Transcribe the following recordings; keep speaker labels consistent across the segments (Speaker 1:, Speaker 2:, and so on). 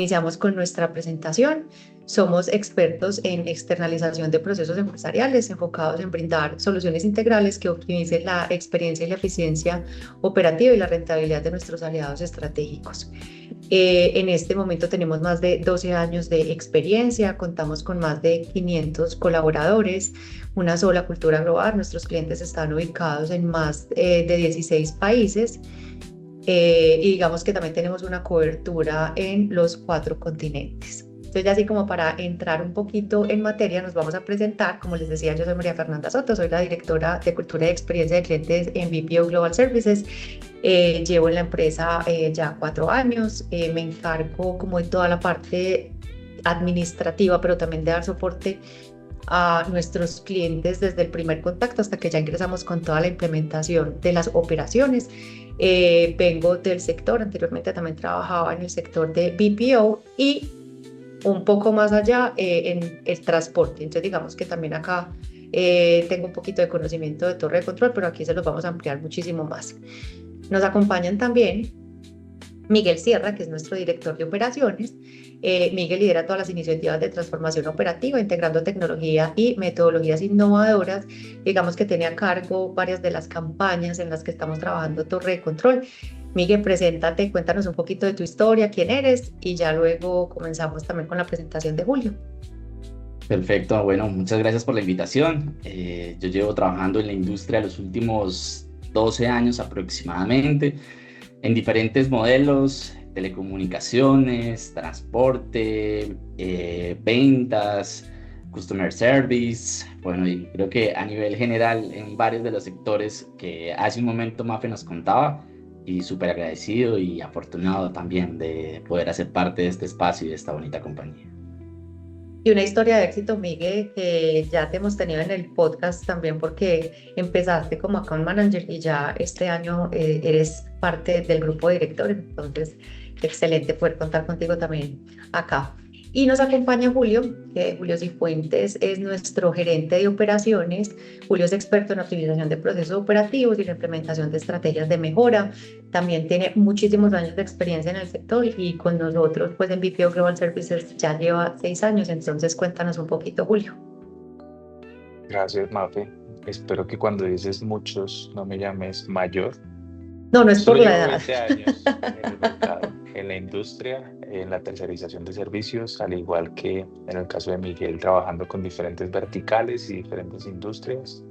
Speaker 1: Iniciamos con nuestra presentación. Somos expertos en externalización de procesos empresariales enfocados en brindar soluciones integrales que optimicen la experiencia y la eficiencia operativa y la rentabilidad de nuestros aliados estratégicos. En este momento tenemos más de 12 años de experiencia, contamos con más de 500 colaboradores, una sola cultura global. Nuestros clientes están ubicados en más de 16 países. Y digamos que también tenemos una cobertura en los 4 continentes. Entonces, ya así como para entrar un poquito en materia, nos vamos a presentar. Como les decía, yo soy María Fernanda Soto, soy la directora de Cultura y Experiencia de Clientes en BPO Global Services. Llevo en la empresa ya 4 años, me encargo como de toda la parte administrativa, pero también de dar soporte a nuestros clientes desde el primer contacto hasta que ya ingresamos con toda la implementación de las operaciones. Vengo del sector, anteriormente también trabajaba en el sector de BPO y un poco más allá en el transporte. Entonces digamos que también acá tengo un poquito de conocimiento de torre de control, pero aquí se los vamos a ampliar muchísimo más. Nos acompañan también Miguel Sierra, que es nuestro director de operaciones. Miguel lidera todas las iniciativas de transformación operativa, integrando tecnología y metodologías innovadoras. Digamos que tiene a cargo varias de las campañas en las que estamos trabajando Torre de Control. Miguel, preséntate, cuéntanos un poquito de tu historia, quién eres, y ya luego comenzamos también con la presentación de Julio.
Speaker 2: Perfecto, bueno, muchas gracias por la invitación. Yo llevo trabajando en la industria los últimos 12 años aproximadamente, en diferentes modelos: telecomunicaciones, transporte, ventas, customer service. Bueno, y creo que a nivel general en varios de los sectores que hace un momento Mafe nos contaba, y súper agradecido y afortunado también de poder hacer parte de este espacio y de esta bonita compañía.
Speaker 1: Y una historia de éxito, Miguel, que ya te hemos tenido en el podcast también porque empezaste como account manager y ya este año eres parte del grupo de directores. Entonces, excelente poder contar contigo también acá. Y nos acompaña Julio, que Julio Cifuentes es nuestro gerente de operaciones. Julio es experto en optimización de procesos operativos y la implementación de estrategias de mejora. También tiene muchísimos años de experiencia en el sector y con nosotros, pues en BPO Global Services ya lleva 6 años. Entonces, cuéntanos un poquito, Julio.
Speaker 3: Gracias, Mafe. Espero que cuando dices muchos no me llames mayor.
Speaker 1: No, no es por
Speaker 3: Solo
Speaker 1: la
Speaker 3: llevo
Speaker 1: edad.
Speaker 3: 20 años en el mercado, en la industria, en la tercerización de servicios, al igual que en el caso de Miguel, trabajando con diferentes verticales y diferentes industrias.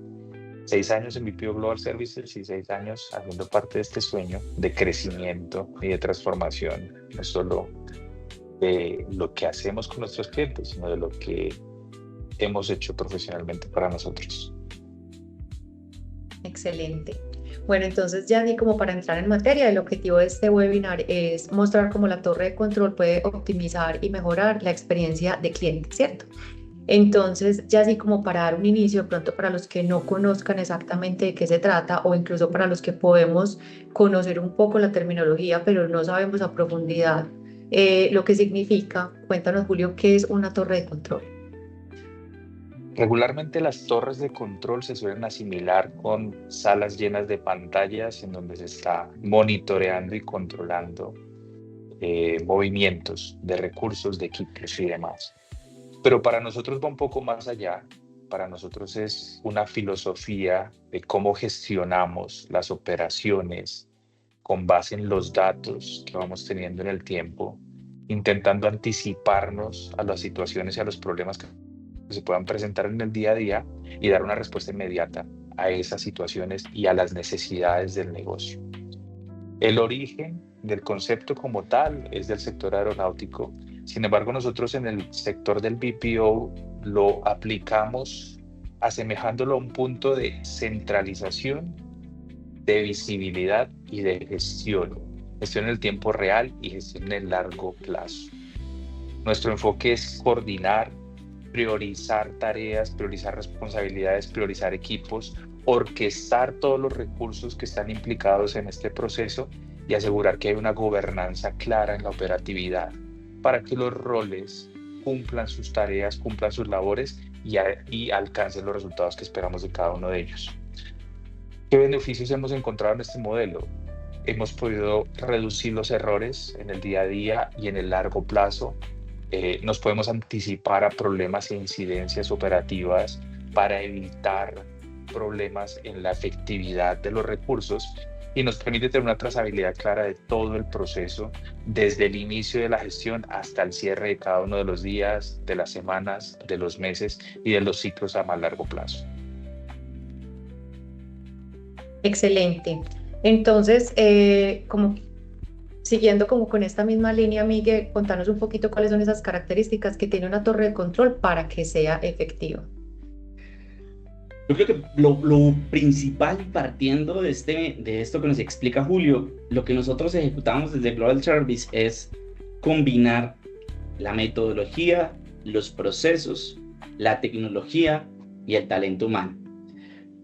Speaker 3: 6 años en BPO Global Services y 6 años haciendo parte de este sueño de crecimiento y de transformación, no solo de lo que hacemos con nuestros clientes, sino de lo que hemos hecho profesionalmente para nosotros.
Speaker 1: Excelente. Bueno, entonces ya ni como para entrar en materia, el objetivo de este webinar es mostrar cómo la torre de control puede optimizar y mejorar la experiencia de cliente, ¿cierto? Entonces, ya así como para dar un inicio, de pronto para los que no conozcan exactamente de qué se trata o incluso para los que podemos conocer un poco la terminología, pero no sabemos a profundidad lo que significa, cuéntanos, Julio, ¿qué es una torre de control?
Speaker 3: Regularmente las torres de control se suelen asimilar con salas llenas de pantallas en donde se está monitoreando y controlando movimientos de recursos, de equipos y demás. Pero para nosotros va un poco más allá. Para nosotros es una filosofía de cómo gestionamos las operaciones con base en los datos que vamos teniendo en el tiempo, intentando anticiparnos a las situaciones y a los problemas que se puedan presentar en el día a día y dar una respuesta inmediata a esas situaciones y a las necesidades del negocio. El origen del concepto como tal es del sector aeronáutico. Sin embargo, nosotros en el sector del BPO lo aplicamos asemejándolo a un punto de centralización, de visibilidad y de gestión en el tiempo real y gestión en el largo plazo. Nuestro enfoque es coordinar, priorizar tareas, priorizar responsabilidades, priorizar equipos, orquestar todos los recursos que están implicados en este proceso y asegurar que hay una gobernanza clara en la operatividad para que los roles cumplan sus tareas, cumplan sus labores y alcancen los resultados que esperamos de cada uno de ellos. ¿Qué beneficios hemos encontrado en este modelo? hemos podido reducir los errores en el día a día y en el largo plazo. Nos podemos anticipar a problemas e incidencias operativas para evitar problemas en la efectividad de los recursos y nos permite tener una trazabilidad clara de todo el proceso, desde el inicio de la gestión hasta el cierre de cada uno de los días, de las semanas, de los meses y de los ciclos a más largo plazo.
Speaker 1: Excelente. Entonces, siguiendo como con esta misma línea, Miguel, contanos un poquito cuáles son esas características que tiene una torre de control para que sea efectiva.
Speaker 2: Yo creo que lo principal, partiendo de esto que nos explica Julio, lo que nosotros ejecutamos desde Global Service es combinar la metodología, los procesos, la tecnología y el talento humano.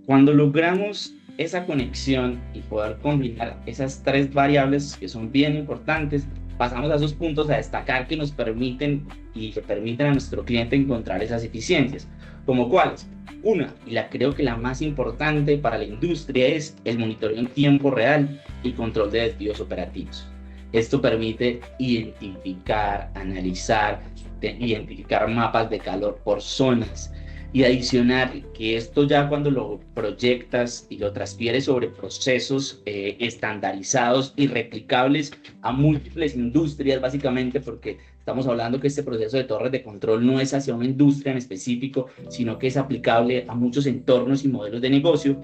Speaker 2: Cuando logramos esa conexión y poder combinar esas tres variables que son bien importantes, pasamos a esos puntos a destacar que nos permiten y que permiten a nuestro cliente encontrar esas eficiencias. ¿Como cuáles? Una, y creo que la más importante para la industria, es el monitoreo en tiempo real y control de desvíos operativos. Esto permite identificar, analizar, identificar mapas de calor por zonas, y adicionar que esto ya cuando lo proyectas y lo transfieres sobre procesos estandarizados y replicables a múltiples industrias, básicamente, porque estamos hablando que este proceso de torres de control no es hacia una industria en específico, sino que es aplicable a muchos entornos y modelos de negocio.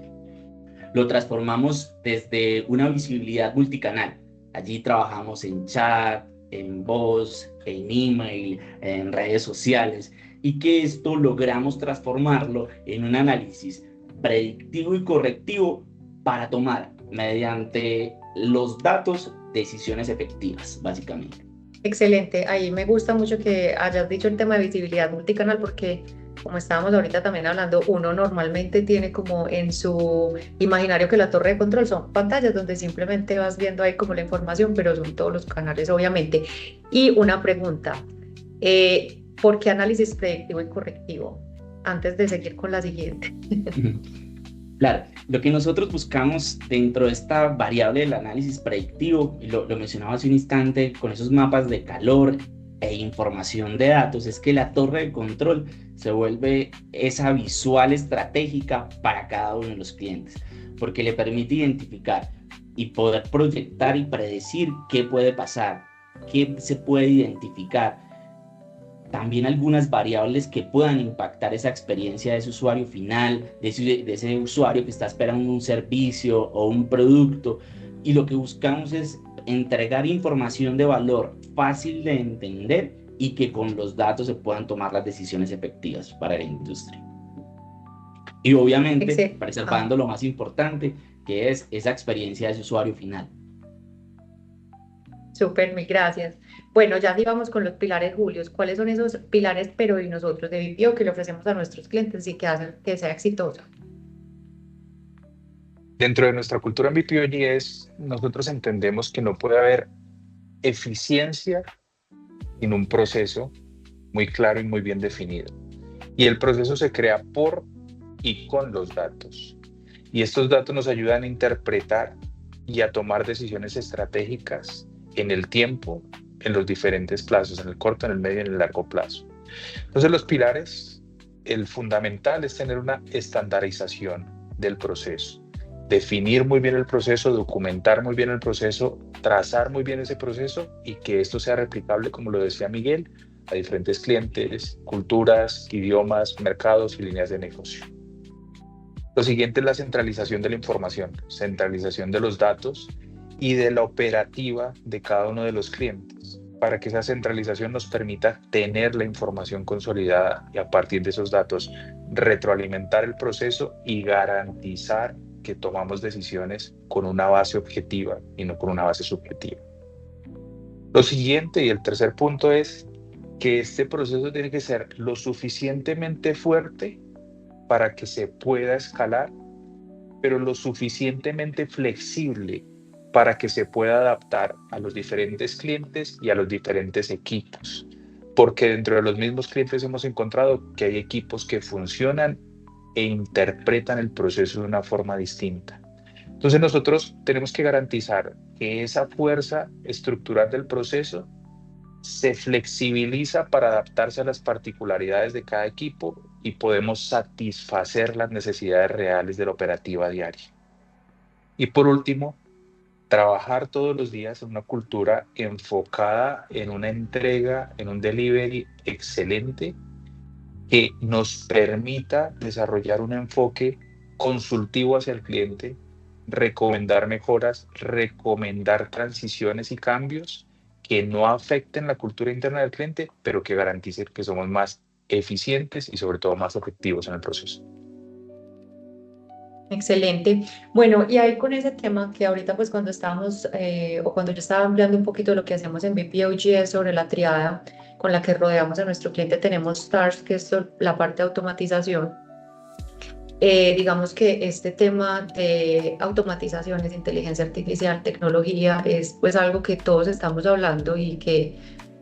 Speaker 2: Lo transformamos desde una visibilidad multicanal. Allí trabajamos en chat, en voz, en email, en redes sociales, y que esto logramos transformarlo en un análisis predictivo y correctivo para tomar, mediante los datos, decisiones efectivas, básicamente.
Speaker 1: Excelente, ahí me gusta mucho que hayas dicho el tema de visibilidad multicanal, porque como estábamos ahorita también hablando, uno normalmente tiene como en su imaginario que la torre de control son pantallas donde simplemente vas viendo ahí como la información, pero son todos los canales, obviamente. Y una pregunta, ¿por qué análisis predictivo y correctivo? Antes de seguir con la siguiente.
Speaker 2: Claro, lo que nosotros buscamos dentro de esta variable del análisis predictivo, y lo mencionaba hace un instante, con esos mapas de calor e información de datos, es que la torre de control se vuelve esa visual estratégica para cada uno de los clientes, porque le permite identificar y poder proyectar y predecir qué puede pasar, qué se puede identificar. También algunas variables que puedan impactar esa experiencia de ese usuario final, de ese usuario que está esperando un servicio o un producto. Y lo que buscamos es entregar información de valor fácil de entender y que con los datos se puedan tomar las decisiones efectivas para la industria. Y obviamente preservando lo más importante, que es esa experiencia de ese usuario final.
Speaker 1: Súper, mil gracias. Bueno, ya vamos con los pilares, Julio. ¿Cuáles son esos pilares, pero de nosotros de BPO, que le ofrecemos a nuestros clientes y que hacen que sea exitoso?
Speaker 3: Dentro de nuestra cultura en BPO nosotros entendemos que no puede haber eficiencia sin un proceso muy claro y muy bien definido. Y el proceso se crea por y con los datos. Y estos datos nos ayudan a interpretar y a tomar decisiones estratégicas en el tiempo, en los diferentes plazos, en el corto, en el medio y en el largo plazo. Entonces los pilares, el fundamental es tener una estandarización del proceso, definir muy bien el proceso, documentar muy bien el proceso, trazar muy bien ese proceso y que esto sea replicable, como lo decía Miguel, a diferentes clientes, culturas, idiomas, mercados y líneas de negocio. Lo siguiente es la centralización de la información, centralización de los datos y de la operativa de cada uno de los clientes, para que esa centralización nos permita tener la información consolidada y a partir de esos datos retroalimentar el proceso y garantizar que tomamos decisiones con una base objetiva y no con una base subjetiva. Lo siguiente y el tercer punto es que este proceso tiene que ser lo suficientemente fuerte para que se pueda escalar, pero lo suficientemente flexible para que se pueda adaptar a los diferentes clientes y a los diferentes equipos. Porque dentro de los mismos clientes hemos encontrado que hay equipos que funcionan e interpretan el proceso de una forma distinta. Entonces nosotros tenemos que garantizar que esa fuerza estructural del proceso se flexibiliza para adaptarse a las particularidades de cada equipo y podemos satisfacer las necesidades reales de la operativa diaria. Y por último, trabajar todos los días en una cultura enfocada en una entrega, en un delivery excelente que nos permita desarrollar un enfoque consultivo hacia el cliente, recomendar mejoras, recomendar transiciones y cambios que no afecten la cultura interna del cliente, pero que garanticen que somos más eficientes y sobre todo más efectivos en el proceso.
Speaker 1: Excelente. Bueno, y ahí con ese tema que ahorita pues cuando estábamos o cuando yo estaba hablando un poquito de lo que hacemos en BPOGS sobre la triada con la que rodeamos a nuestro cliente, tenemos STARS, que es la parte de automatización. Digamos que este tema de automatizaciones, inteligencia artificial, tecnología, es pues algo que todos estamos hablando y que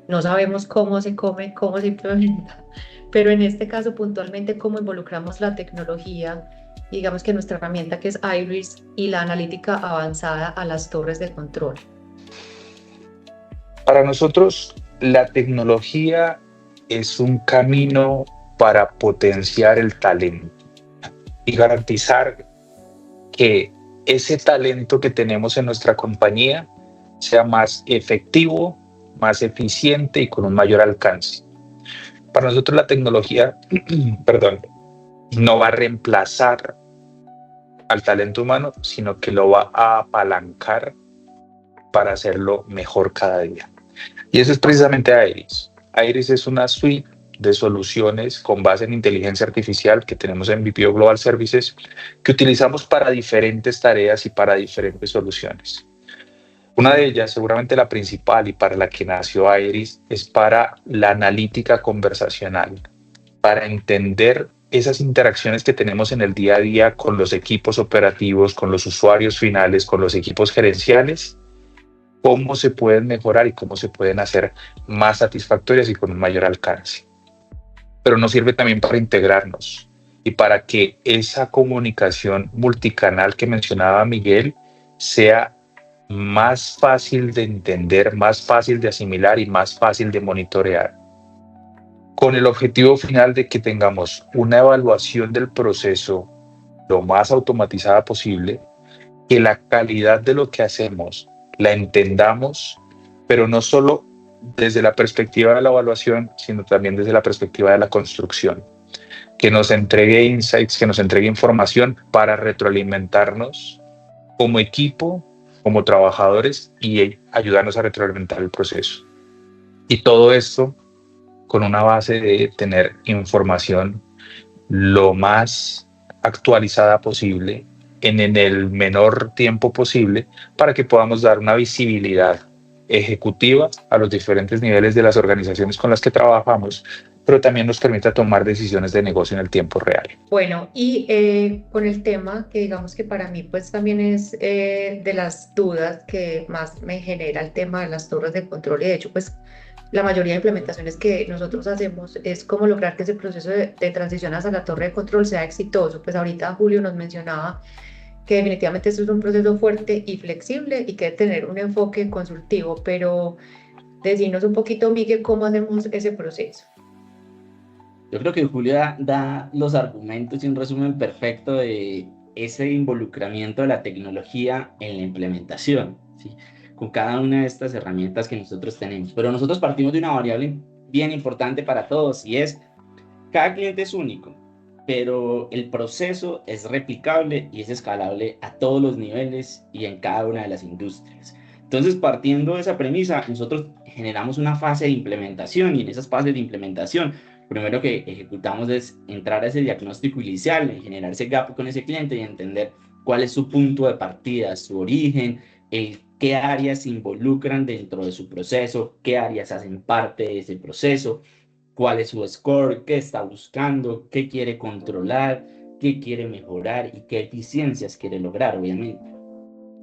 Speaker 1: no sabemos cómo se come, cómo se implementa, pero en este caso puntualmente cómo involucramos la tecnología, digamos que nuestra herramienta que es Iris y la analítica avanzada a las torres de control.
Speaker 3: Para nosotros, la tecnología es un camino para potenciar el talento y garantizar que ese talento que tenemos en nuestra compañía sea más efectivo, más eficiente y con un mayor alcance. Para nosotros la tecnología, no va a reemplazar al talento humano, sino que lo va a apalancar para hacerlo mejor cada día. Y eso es precisamente Iris. Iris es una suite de soluciones con base en inteligencia artificial que tenemos en BPO Global Services que utilizamos para diferentes tareas y para diferentes soluciones. Una de ellas, seguramente la principal y para la que nació Iris, es para la analítica conversacional, para entender esas interacciones que tenemos en el día a día con los equipos operativos, con los usuarios finales, con los equipos gerenciales, cómo se pueden mejorar y cómo se pueden hacer más satisfactorias y con un mayor alcance. Pero nos sirve también para integrarnos y para que esa comunicación multicanal que mencionaba Miguel sea más fácil de entender, más fácil de asimilar y más fácil de monitorear, con el objetivo final de que tengamos una evaluación del proceso lo más automatizada posible, que la calidad de lo que hacemos la entendamos, pero no solo desde la perspectiva de la evaluación, sino también desde la perspectiva de la construcción, que nos entregue insights, que nos entregue información para retroalimentarnos como equipo, como trabajadores y ayudarnos a retroalimentar el proceso. Y todo esto con una base de tener información lo más actualizada posible en el menor tiempo posible para que podamos dar una visibilidad ejecutiva a los diferentes niveles de las organizaciones con las que trabajamos, pero también nos permita tomar decisiones de negocio en el tiempo real.
Speaker 1: Bueno, y con el tema que digamos que para mí pues también es de las dudas que más me genera el tema de las torres de control, y de hecho pues la mayoría de implementaciones que nosotros hacemos es cómo lograr que ese proceso de transición hacia la torre de control sea exitoso. Pues ahorita Julio nos mencionaba que definitivamente esto es un proceso fuerte y flexible y que debe tener un enfoque consultivo, pero decinos un poquito, Miguel, cómo hacemos ese proceso.
Speaker 2: Yo creo que Julia da los argumentos y un resumen perfecto de ese involucramiento de la tecnología en la implementación, ¿sí? Con cada una de estas herramientas que nosotros tenemos. Pero nosotros partimos de una variable bien importante para todos y es, cada cliente es único, pero el proceso es replicable y es escalable a todos los niveles y en cada una de las industrias. Entonces, partiendo de esa premisa, nosotros generamos una fase de implementación y en esas fases de implementación, primero que ejecutamos es entrar a ese diagnóstico inicial, generar ese gap con ese cliente y entender cuál es su punto de partida, su origen, qué áreas se involucran dentro de su proceso, qué áreas hacen parte de ese proceso, cuál es su score, qué está buscando, qué quiere controlar, qué quiere mejorar y qué eficiencias quiere lograr, obviamente.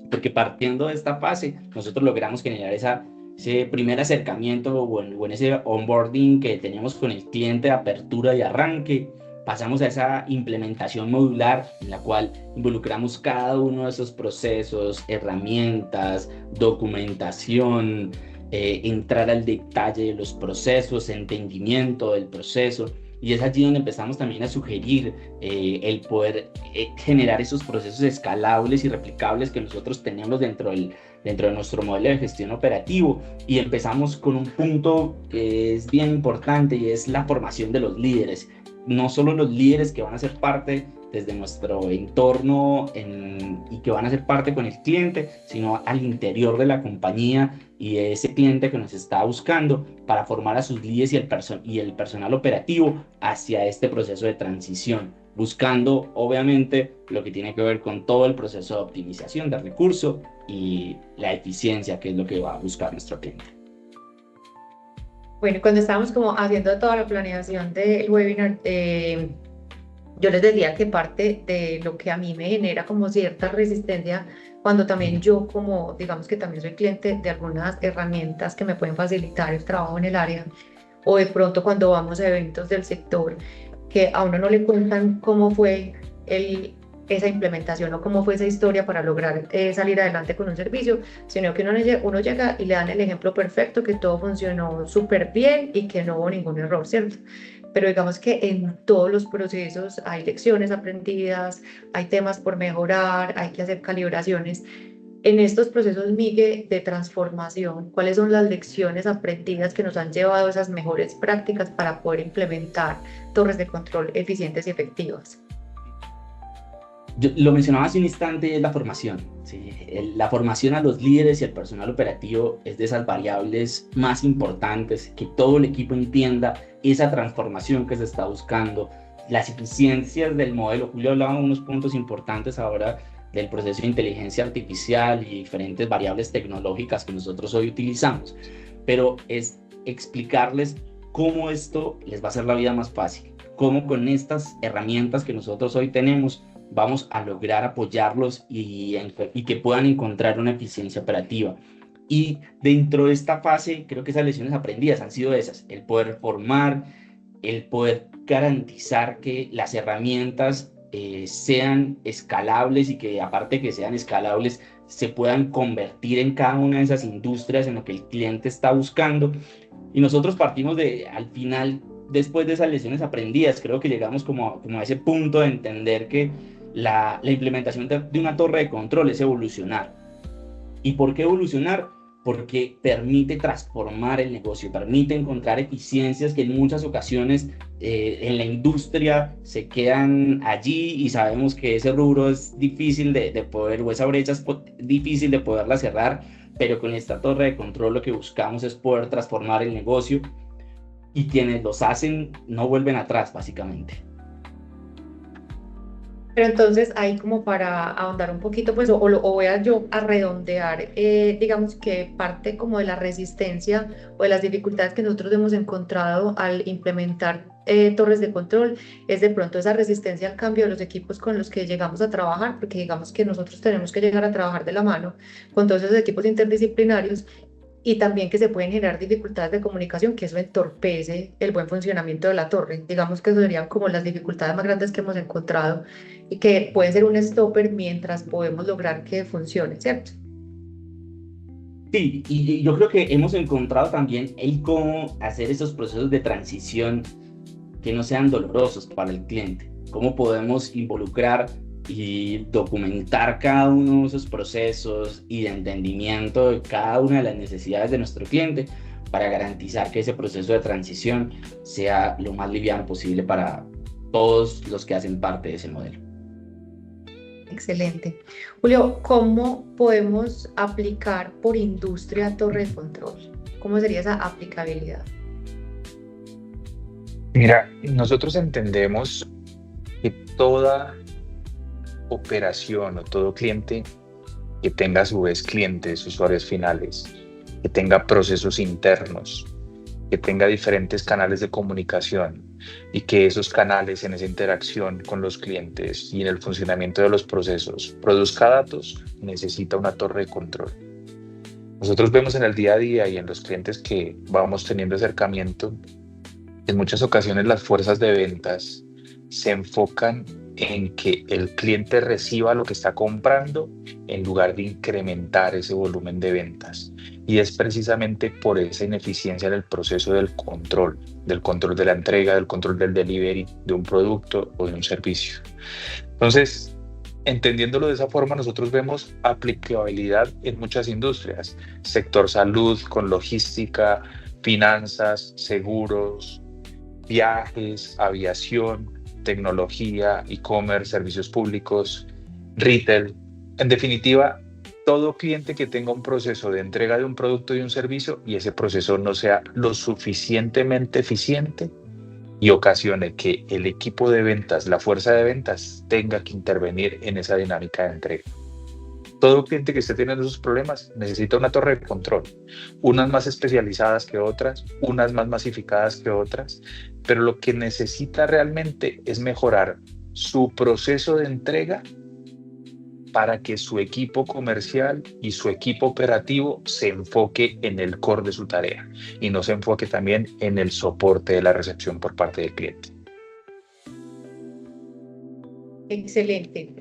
Speaker 2: Porque partiendo de esta fase, nosotros logramos generar ese primer acercamiento o en ese onboarding que teníamos con el cliente de apertura y arranque, pasamos a esa implementación modular en la cual involucramos cada uno de esos procesos, herramientas, documentación, entrar al detalle de los procesos, entendimiento del proceso. Y es allí donde empezamos también a sugerir el poder generar esos procesos escalables y replicables que nosotros tenemos dentro de nuestro modelo de gestión operativo. Y empezamos con un punto que es bien importante y es la formación de los líderes. No solo los líderes que van a ser parte desde nuestro entorno y que van a ser parte con el cliente, sino al interior de la compañía y de ese cliente que nos está buscando para formar a sus líderes y el personal operativo hacia este proceso de transición, buscando obviamente lo que tiene que ver con todo el proceso de optimización de recursos y la eficiencia, que es lo que va a buscar nuestro cliente.
Speaker 1: Bueno, cuando estábamos como haciendo toda la planeación del webinar, yo les decía que parte de lo que a mí me genera como cierta resistencia, cuando también yo como, digamos que también soy cliente de algunas herramientas que me pueden facilitar el trabajo en el área, o de pronto cuando vamos a eventos del sector, que a uno no le cuentan cómo fue esa implementación o cómo fue esa historia para lograr salir adelante con un servicio, sino que uno llega y le dan el ejemplo perfecto, que todo funcionó súper bien y que no hubo ningún error, ¿cierto? Pero digamos que en todos los procesos hay lecciones aprendidas, hay temas por mejorar, hay que hacer calibraciones. En estos procesos, Migue, de transformación, ¿cuáles son las lecciones aprendidas que nos han llevado a esas mejores prácticas para poder implementar torres de control eficientes y efectivas?
Speaker 2: Yo lo mencionaba hace un instante, es la formación. ¿Sí? La formación a los líderes y al personal operativo es de esas variables más importantes, que todo el equipo entienda esa transformación que se está buscando, las eficiencias del modelo. Julio hablaba de unos puntos importantes ahora del proceso de inteligencia artificial y diferentes variables tecnológicas que nosotros hoy utilizamos, pero es explicarles cómo esto les va a hacer la vida más fácil, cómo con estas herramientas que nosotros hoy tenemos vamos a lograr apoyarlos y que puedan encontrar una eficiencia operativa. Y dentro de esta fase, creo que esas lecciones aprendidas han sido esas: el poder formar, el poder garantizar que las herramientas sean escalables y que aparte que sean escalables, se puedan convertir en cada una de esas industrias en lo que el cliente está buscando. Y nosotros partimos al final, después de esas lecciones aprendidas, creo que llegamos como a ese punto de entender que la implementación de una torre de control es evolucionar. ¿Y por qué evolucionar? Porque permite transformar el negocio, permite encontrar eficiencias que en muchas ocasiones en la industria se quedan allí, y sabemos que ese rubro es difícil de poder, o esa brecha es difícil de poderla cerrar, pero con esta torre de control lo que buscamos es poder transformar el negocio, y quienes los hacen no vuelven atrás, básicamente.
Speaker 1: Pero entonces ahí, como para ahondar un poquito, pues, o voy yo a redondear, digamos que parte como de la resistencia o de las dificultades que nosotros hemos encontrado al implementar torres de control, es de pronto esa resistencia al cambio de los equipos con los que llegamos a trabajar, porque digamos que nosotros tenemos que llegar a trabajar de la mano con todos esos equipos interdisciplinarios, y también que se pueden generar dificultades de comunicación, que eso entorpece el buen funcionamiento de la torre. Digamos que eso serían como las dificultades más grandes que hemos encontrado y que pueden ser un stopper mientras podemos lograr que funcione, ¿cierto?
Speaker 2: Sí, y yo creo que hemos encontrado también el cómo hacer esos procesos de transición que no sean dolorosos para el cliente, cómo podemos involucrar y documentar cada uno de esos procesos y de entendimiento de cada una de las necesidades de nuestro cliente para garantizar que ese proceso de transición sea lo más liviano posible para todos los que hacen parte de ese modelo.
Speaker 1: Excelente. Julio, ¿cómo podemos aplicar por industria torre de control? ¿Cómo sería esa aplicabilidad?
Speaker 3: Mira, nosotros entendemos que toda operación o todo cliente que tenga a su vez clientes, usuarios finales, que tenga procesos internos, que tenga diferentes canales de comunicación, y que esos canales en esa interacción con los clientes y en el funcionamiento de los procesos produzca datos, necesita una torre de control. Nosotros vemos en el día a día y en los clientes que vamos teniendo acercamiento, en muchas ocasiones las fuerzas de ventas se enfocan en que el cliente reciba lo que está comprando en lugar de incrementar ese volumen de ventas. Y es precisamente por esa ineficiencia en el proceso del control de la entrega, del control del delivery de un producto o de un servicio. Entonces, entendiéndolo de esa forma, nosotros vemos aplicabilidad en muchas industrias, sector salud con logística, finanzas, seguros, viajes, aviación, tecnología, e-commerce, servicios públicos, retail. En definitiva, todo cliente que tenga un proceso de entrega de un producto y un servicio y ese proceso no sea lo suficientemente eficiente y ocasione que el equipo de ventas, la fuerza de ventas, tenga que intervenir en esa dinámica de entrega. Todo cliente que esté teniendo esos problemas necesita una torre de control, unas más especializadas que otras, unas más masificadas que otras, pero lo que necesita realmente es mejorar su proceso de entrega para que su equipo comercial y su equipo operativo se enfoque en el core de su tarea y no se enfoque también en el soporte de la recepción por parte del cliente.
Speaker 1: Excelente.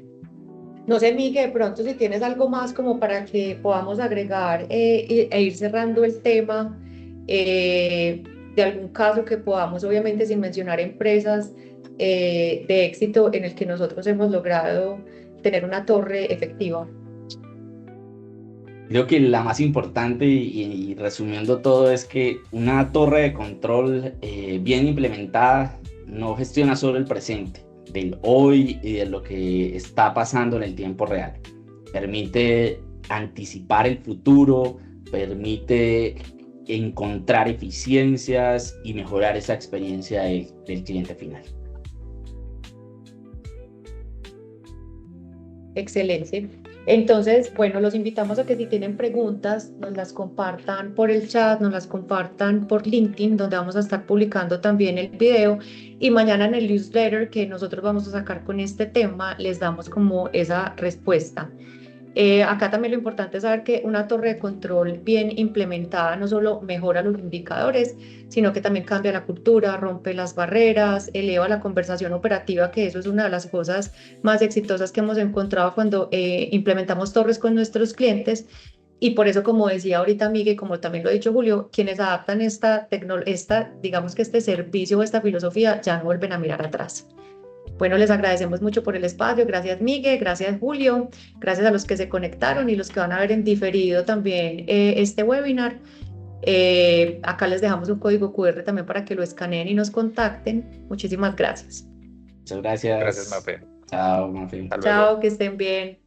Speaker 1: No sé, Miguel, de pronto si tienes algo más como para que podamos agregar e ir cerrando el tema de algún caso que podamos, obviamente sin mencionar empresas de éxito en el que nosotros hemos logrado tener una torre efectiva.
Speaker 2: Creo que la más importante y resumiendo todo es que una torre de control bien implementada no gestiona solo el presente, del hoy y de lo que está pasando en el tiempo real. Permite anticipar el futuro, permite encontrar eficiencias y mejorar esa experiencia del cliente final.
Speaker 1: Excelente. Entonces, bueno, los invitamos a que si tienen preguntas, nos las compartan por el chat, nos las compartan por LinkedIn, donde vamos a estar publicando también el video. Y mañana en el newsletter que nosotros vamos a sacar con este tema, les damos como esa respuesta. Acá también lo importante es saber que una torre de control bien implementada no solo mejora los indicadores, sino que también cambia la cultura, rompe las barreras, eleva la conversación operativa, que eso es una de las cosas más exitosas que hemos encontrado cuando implementamos torres con nuestros clientes. Y por eso, como decía ahorita Miguel, como también lo ha dicho Julio, quienes adaptan digamos que este servicio o esta filosofía ya no vuelven a mirar atrás. Bueno, les agradecemos mucho por el espacio. Gracias, Miguel. Gracias, Julio. Gracias a los que se conectaron y los que van a ver en diferido también este webinar. Acá les dejamos un código QR también para que lo escaneen y nos contacten. Muchísimas gracias.
Speaker 2: Muchas gracias.
Speaker 3: Gracias, Mafe.
Speaker 2: Chao, Mafe.
Speaker 1: Chao, que estén bien.